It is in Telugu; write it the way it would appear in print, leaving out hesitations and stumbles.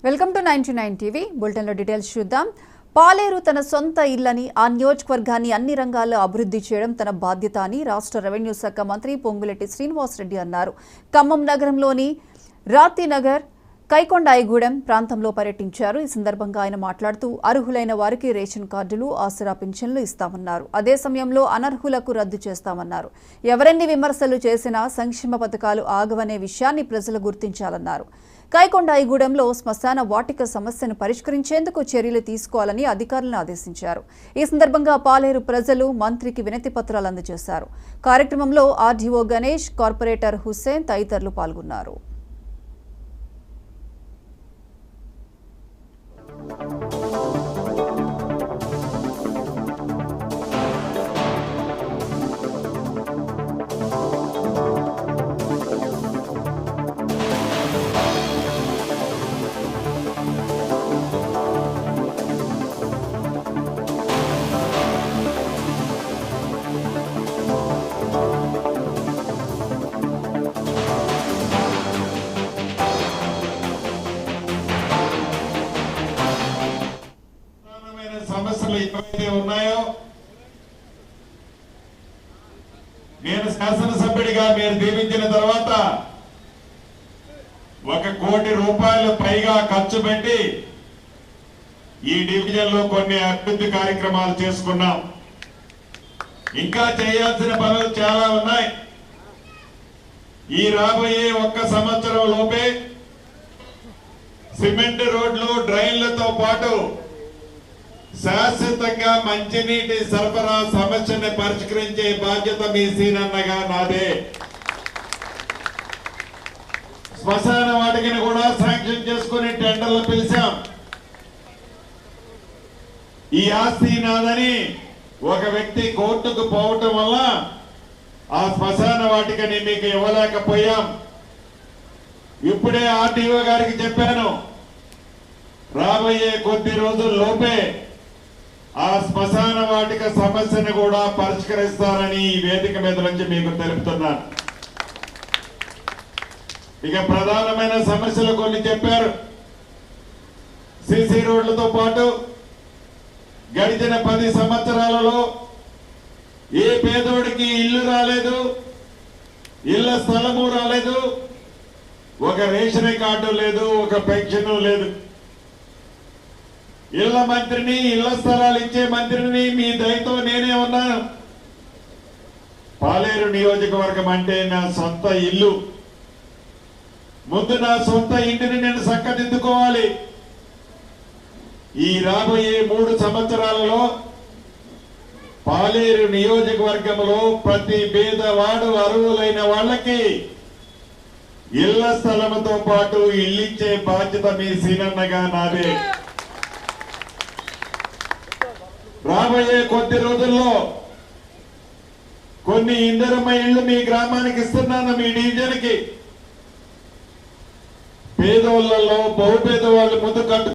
వెల్కమ్ టు 99 టీవీ బులెటిన్ లో డీటెయిల్స్ చూద్దాం. పాలేరు తన సొంత ఇల్లని ఆ నియోజకవర్గాన్ని అన్ని రంగాల్లో అభివృద్ధి చేయడం తన బాధ్యత అని రాష్ట్ర రెవెన్యూ శాఖ మంత్రి పొంగులేటి శ్రీనివాసరెడ్డి అన్నారు. ఖమ్మం నగరంలోని రాతినగర్ కైకొండాయిగూడెం ప్రాంతంలో పర్యటించారు. ఈ సందర్భంగా ఆయన మాట్లాడుతూ అర్హులైన వారికి రేషన్ కార్డులు, ఆసరా పింఛన్లు ఇస్తామన్నారు. అదే సమయంలో అనర్హులకు రద్దు చేస్తామన్నారు. ఎవరెన్ని విమర్శలు చేసినా సంక్షేమ పథకాలు ఆగవనే విషయాన్ని ప్రజలు గుర్తించాలన్నారు. కైకొండాయిగూడెంలో శ్మశాన వాటిక సమస్యను పరిష్కరించేందుకు చర్యలు తీసుకోవాలని అధికారులను ఆదేశించారు. ఈ సందర్భంగా పాలేరు ప్రజలు మంత్రికి వినతి పత్రాలు అందజేశారు. కార్యక్రమంలో ఆర్డీఓ గణేష్, కార్పొరేటర్ హుస్సేన్ తదితరులు పాల్గొన్నారు. సమస్యలు ఏవైతే ఉన్నాయో నేను శాసనసభ్యుడిగా మీరు దీవించిన తర్వాత 1 కోటి రూపాయలు పైగా ఖర్చు పెట్టి ఈ డివిజన్ లో కొన్ని అభివృద్ధి కార్యక్రమాలు చేసుకున్నాం. ఇంకా చేయాల్సిన పనులు చాలా ఉన్నాయి. ఈ రాబోయే 1 సంవత్సరం లోపే సిమెంట్ రోడ్లు, డ్రైన్లతో పాటు శాశ్వతంగా మంచినీటి సరఫరా సమస్యని పరిష్కరించే బాధ్యత మీ సీనన్నగా నాదే. శ్మశాన వాటికని కూడా శాంక్షన్ చేసుకుని టెండర్లు పిలిచాం. ఈ ఆస్తి నాదని ఒక వ్యక్తి కోర్టుకు పోవటం వల్ల ఆ శ్మశాన వాటికని మీకు ఇవ్వలేకపోయాం. ఇప్పుడే ఆర్డీఓ గారికి చెప్పాను, రాబోయే కొద్ది రోజుల్లోపే ఆ శ్మశాన వాటిక సమస్యను కూడా పరిష్కరిస్తారని ఈ వేదిక మీద నుంచి మీకు తెలుపుతున్నాను. ఇక ప్రధానమైన సమస్యలు కొన్ని చెప్పారు. సిసి రోడ్లతో పాటు గడిచిన 10 సంవత్సరాలలో ఏ పేదోడికి ఇల్లు రాలేదు, ఇళ్ల స్థలము రాలేదు, ఒక రేషన్ కార్డు లేదు, ఒక పెన్షన్ లేదు. ఇళ్ల మంత్రిని, ఇళ్ల స్థలాలు ఇచ్చే మంత్రిని మీ దయతో నేనే ఉన్నాను. పాలేరు నియోజకవర్గం అంటే నా సొంత ఇల్లు. ముందు నా సొంత ఇంటిని నేను చక్కదిద్దుకోవాలి. ఈ రాబోయే 3 సంవత్సరాలలో పాలేరు నియోజకవర్గంలో ప్రతి పేదవాడు అర్హులైన వాళ్ళకి ఇళ్ల స్థలంతో పాటు ఇల్లిచ్చే బాధ్యత మీ సీనన్నగా నాదే. రాబోయే కొద్ది రోజుల్లో కొన్ని ఇందిరమ్మ ఇళ్లు మీ గ్రామానికి ఇస్తున్నాను, మీ డివిజన్ కి. పేదోళ్లలో బహుపేద వాళ్ళు ముందు